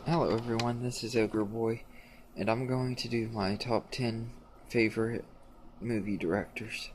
Hello everyone, this is Ogre Boy, and I'm going to do my top 10 favorite movie directors.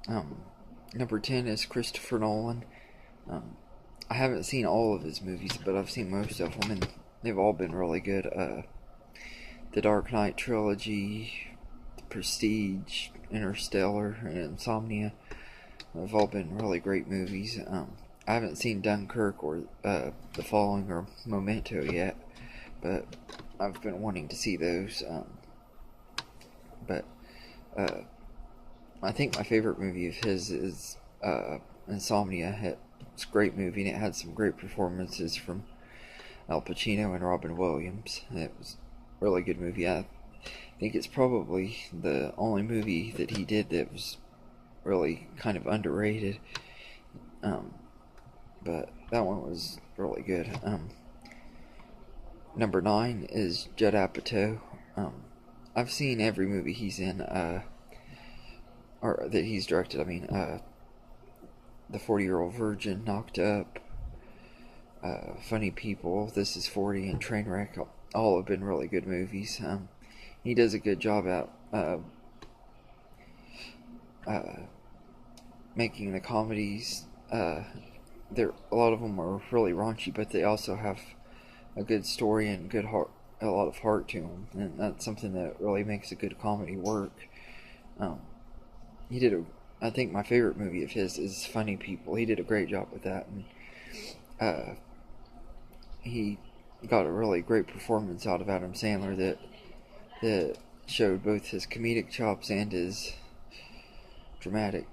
Um, Number 10 is Christopher Nolan. Um, I haven't seen all of his movies, but I've seen most of them, and they've all been really good. The Dark Knight trilogy, The Prestige, Interstellar, and Insomnia have all been really great movies. I haven't seen Dunkirk or The Falling or Memento yet, but I've been wanting to see those. But uh, I think my favorite movie of his is Insomnia. It's a great movie, and it had some great performances from Al Pacino and Robin Williams. It was a really good movie. I think it's probably the only movie that he did that was really kind of underrated. Um, but that one was really good. Number 9 is Judd Apatow. Um, I've seen every movie he's in, or that he's directed. The 40-Year-Old Virgin, Knocked Up, Funny People, This Is 40, and Trainwreck. All have been really good movies. He does a good job at uh, making the comedies. A lot of them are really raunchy, but they also have a good story and good heart, a lot of heart to them, and that's something that really makes a good comedy work. Um, he did a. I think my favorite movie of his is Funny People. He did a great job with that, and uh, he got a really great performance out of Adam Sandler that showed both his comedic chops and his dramatic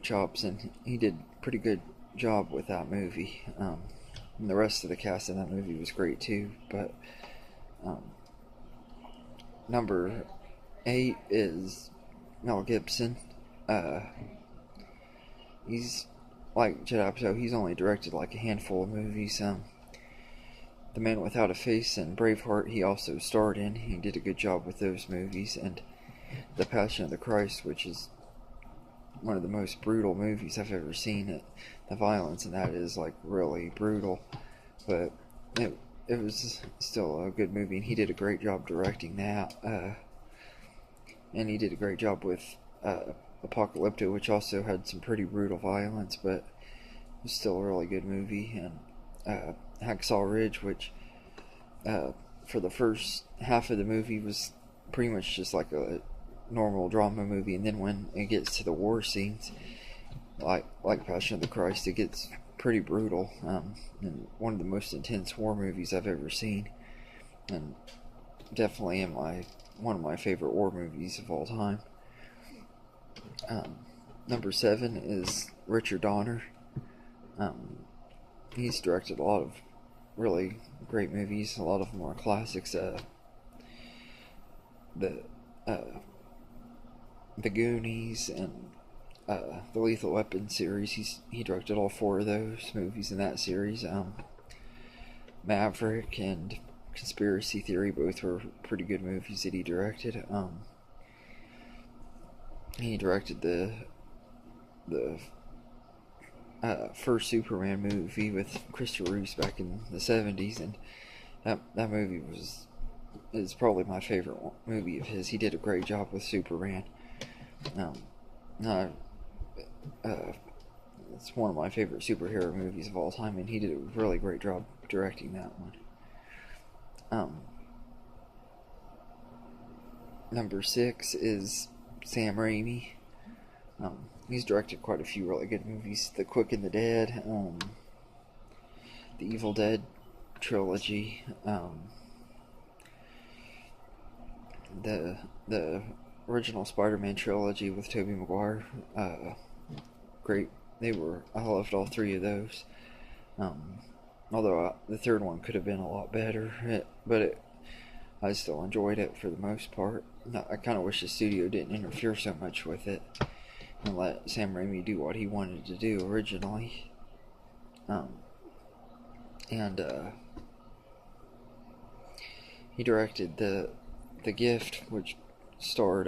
chops, and he did a pretty good job with that movie. And the rest of the cast in that movie was great too. But um, number 8 is Mel Gibson. Uh, he's like Judd Apatow. He's only directed like a handful of movies. The Man Without a Face and Braveheart he also starred in. He did a good job with those movies, and The Passion of the Christ, which is one of the most brutal movies I've ever seen. The violence in that is like really brutal, but it was still a good movie, and he did a great job directing that. And he did a great job with Apocalypto, which also had some pretty brutal violence, but it was still a really good movie. And Hacksaw Ridge, which for the first half of the movie was pretty much just like a normal drama movie, and then when it gets to the war scenes, like Passion of the Christ, it gets pretty brutal, and one of the most intense war movies I've ever seen, and definitely one of my favorite war movies of all time. Um, Number 7 is Richard Donner. Um, he's directed a lot of really great movies. A lot of them are classics. The uh, The Goonies and the Lethal Weapon series. He directed all 4 of those movies in that series. Maverick and Conspiracy Theory both were pretty good movies that he directed. He directed the first Superman movie with Christopher Reeves back in the '70s, and that movie is probably my favorite movie of his. He did a great job with Superman. Um, uh, uh, it's one of my favorite superhero movies of all time, and he did a really great job directing that one. Um, Number 6 is Sam Raimi. He's directed quite a few really good movies: The Quick and the Dead, the Evil Dead trilogy, the original Spider-Man trilogy with Tobey Maguire. Great. I loved all 3 of those. Um, Although the third one could have been a lot better, I still enjoyed it for the most part. I kind of wish the studio didn't interfere so much with it and let Sam Raimi do what he wanted to do originally. Um, and He directed the Gift, which starred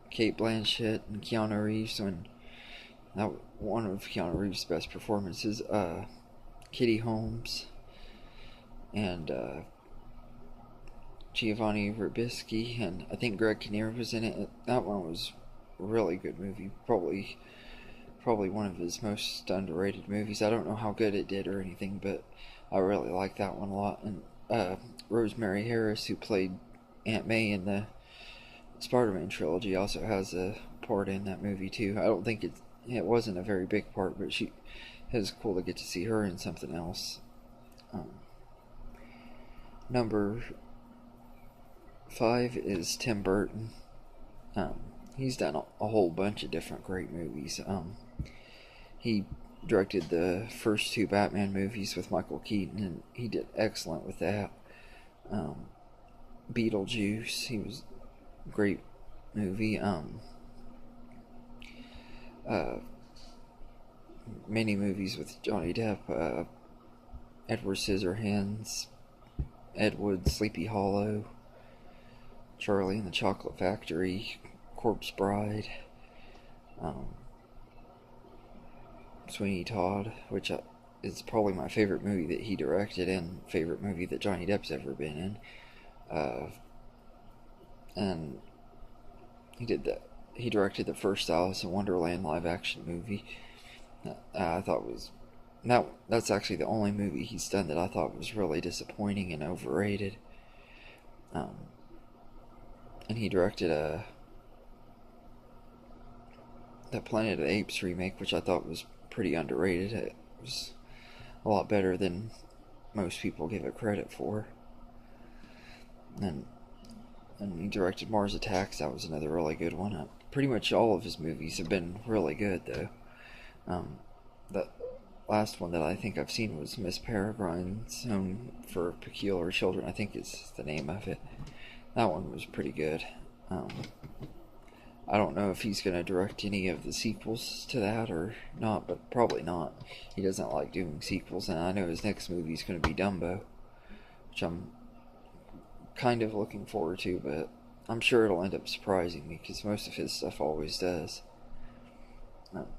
Kate Blanchett and Keanu Reeves, and that one of Keanu Reeves' best performances. Kitty Holmes and Giovanni Ribisi, and I think Greg Kinnear was in it. That one was a really good movie. Probably one of his most underrated movies. I don't know how good it did or anything, but I really like that one a lot. And Rosemary Harris, who played Aunt May in the Spider-Man trilogy, also has a part in that movie too. I don't think it wasn't a very big part, but it was cool to get to see her in something else. Number 5 is Tim Burton. He's done a whole bunch of different great movies. He directed the first 2 Batman movies with Michael Keaton, and he did excellent with that. Beetlejuice, he was a great movie. Many movies with Johnny Depp. Edward Scissorhands, Ed Wood, Sleepy Hollow, Charlie and the Chocolate Factory, Corpse Bride, Sweeney Todd, which is probably my favorite movie that he directed and favorite movie that Johnny Depp's ever been in. And he directed the first Alice in Wonderland live action movie. I thought that's actually the only movie he's done that I thought was really disappointing and overrated. And he directed the Planet of the Apes remake, which I thought was pretty underrated. It was a lot better than most people give it credit for. And he directed Mars Attacks. That was another really good one. Pretty much all of his movies have been really good, though. The last one that I think I've seen was Miss Peregrine's Home for Peculiar Children, I think is the name of it. That one was pretty good. I don't know if he's going to direct any of the sequels to that or not, but probably not. He doesn't like doing sequels, and I know his next movie is going to be Dumbo, which I'm kind of looking forward to, but I'm sure it'll end up surprising me because most of his stuff always does.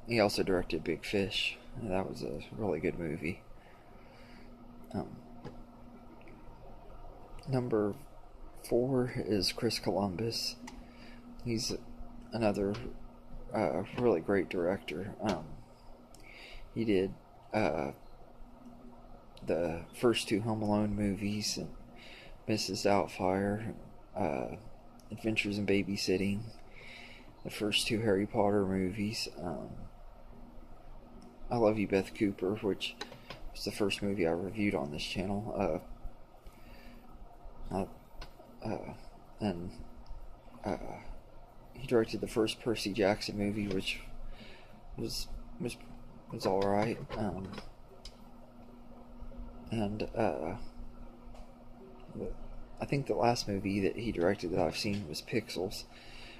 He also directed Big Fish, and that was a really good movie. Number 4 is Chris Columbus. He's another really great director. He did the first 2 Home Alone movies, and Mrs. Doubtfire, Adventures in Babysitting, the first 2 Harry Potter movies. I Love You, Beth Cooper, which was the first movie I reviewed on this channel. And he directed the first Percy Jackson movie, which was all right. I think the last movie that he directed that I've seen was Pixels,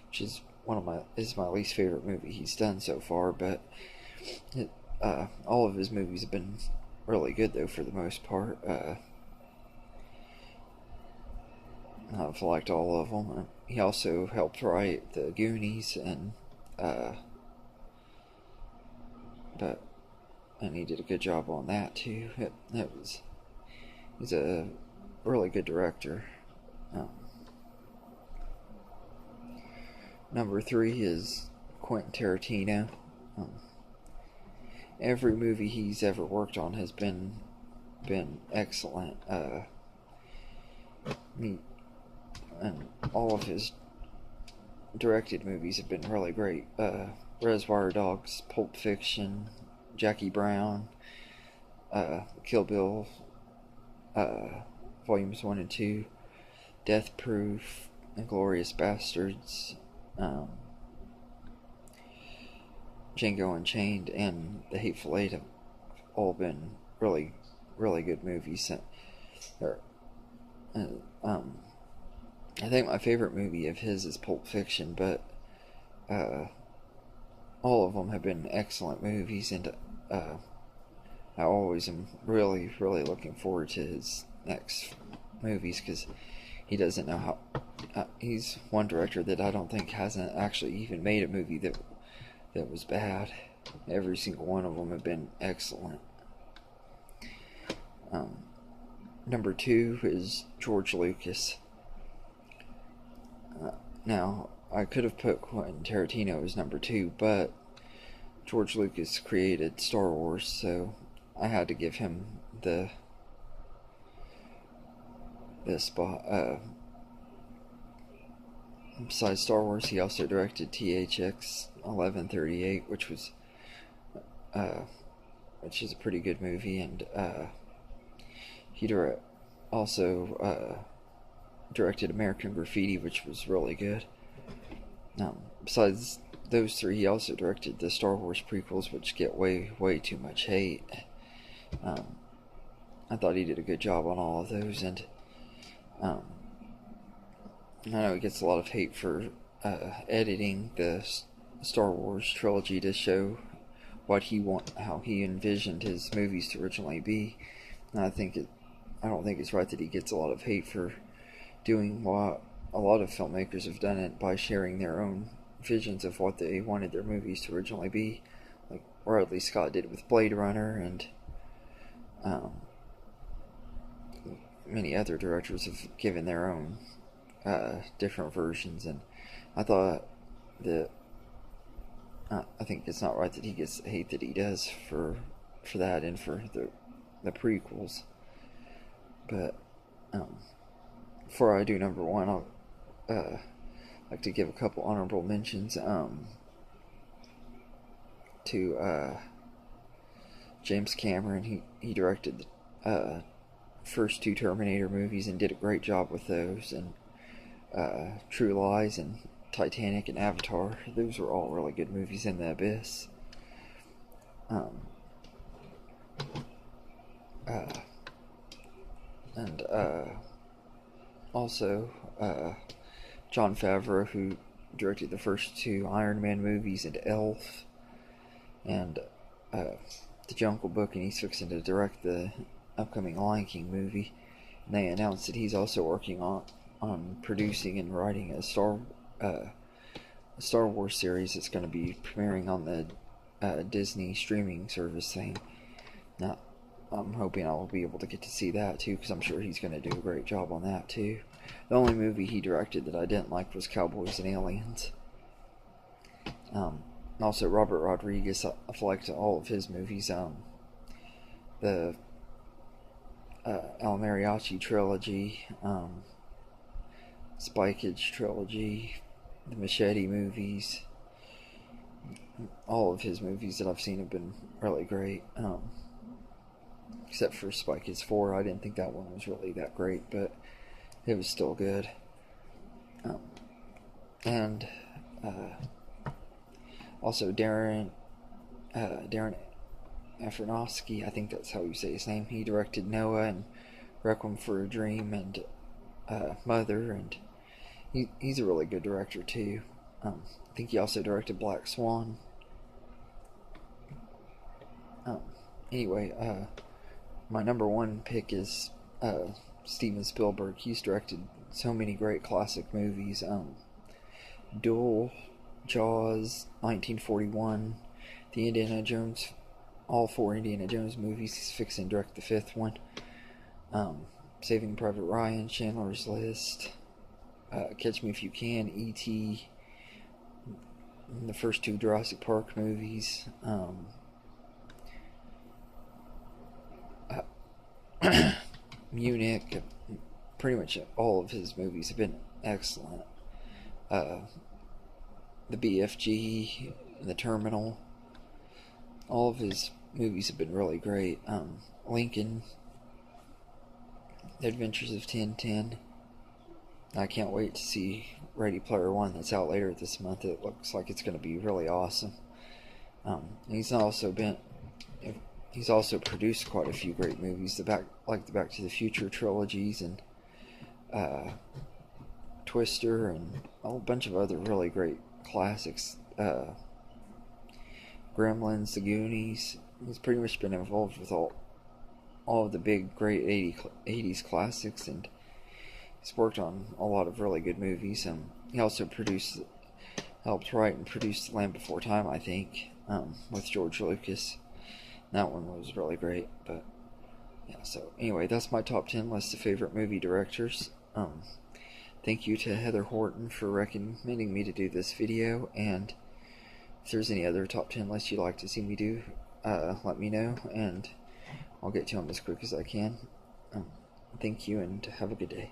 which is my least favorite movie he's done so far. But all of his movies have been really good, though, for the most part. I've liked all of them. He also helped write The Goonies, and he did a good job on that too. He's a really good director. Number 3 is Quentin Tarantino. Every movie he's ever worked on has been excellent. And all of his directed movies have been really great. Reservoir Dogs, Pulp Fiction, Jackie Brown, Kill Bill, Volumes 1 and 2, Death Proof, Inglourious Bastards, Django Unchained, and The Hateful Eight have all been really, really good movies. I think my favorite movie of his is Pulp Fiction, but all of them have been excellent movies, and I always am really, really looking forward to his next movies, because he doesn't know how... he's one director that I don't think hasn't actually even made a movie that was bad. Every single one of them have been excellent. Number 2 is George Lucas. Now, I could have put Quentin Tarantino as number 2, but George Lucas created Star Wars, so I had to give him the spot. Besides Star Wars, he also directed THX 1138, which is a pretty good movie, and he also directed American Graffiti, which was really good. Besides those three, he also directed the Star Wars prequels, which get way too much hate. I thought he did a good job on all of those, and I know he gets a lot of hate for editing the Star Wars trilogy to show how he envisioned his movies to originally be. And I don't think it's right that he gets a lot of hate for doing what a lot of filmmakers have done it by sharing their own visions of what they wanted their movies to originally be, like Ridley Scott did with Blade Runner, and many other directors have given their own different versions. And I thought that I think it's not right that he gets the hate that he does for that and for the prequels. But before I do number one, I'll like to give a couple honorable mentions to James Cameron. He directed the first two Terminator movies and did a great job with those, and True Lies and Titanic and Avatar. Those were all really good movies. In the Abyss. And also Jon Favreau, who directed the first two Iron Man movies, and Elf, and The Jungle Book, and he's fixing to direct the upcoming Lion King movie. And they announced that he's also working on producing and writing a Star Wars series that's going to be premiering on the Disney streaming service thing. Now, I'm hoping I'll be able to get to see that too, because I'm sure he's going to do a great job on that too. The only movie he directed that I didn't like was Cowboys and Aliens. Also, Robert Rodriguez, I've liked all of his movies. The El Mariachi trilogy, Spy Kids trilogy, the Machete movies. All of his movies that I've seen have been really great. Except for Spy Kids 4, I didn't think that one was really that great, but it was still good. And also Darren Aronofsky, I think that's how you say his name. He directed Noah and Requiem for a Dream and Mother, and he's a really good director too. I think he also directed Black Swan. Anyway, my number one pick is Steven Spielberg. He's directed so many great classic movies. Duel, Jaws, 1941, the Indiana Jones, all four Indiana Jones movies. He's fixing to direct the fifth one. Saving Private Ryan, Chandler's List, Catch Me If You Can, E.T., the first two Jurassic Park movies. Munich. Pretty much all of his movies have been excellent. The BFG, The Terminal, all of his movies have been really great. Lincoln, The Adventures of Tintin. I can't wait to see Ready Player One that's out later this month. It looks like it's going to be really awesome. He's also produced quite a few great movies, the Back to the Future trilogies, and Twister, and a whole bunch of other really great classics. Gremlins, The Goonies. He's pretty much been involved with all of the big, great 80s classics, and he's worked on a lot of really good movies. He also helped write and produce The Land Before Time, I think, with George Lucas. That one was really great. But yeah, so anyway, that's my top 10 list of favorite movie directors. Thank you to Heather Horton for recommending me to do this video, and if there's any other top 10 lists you'd like to see me do, let me know, and I'll get to them as quick as I can. Thank you, and have a good day.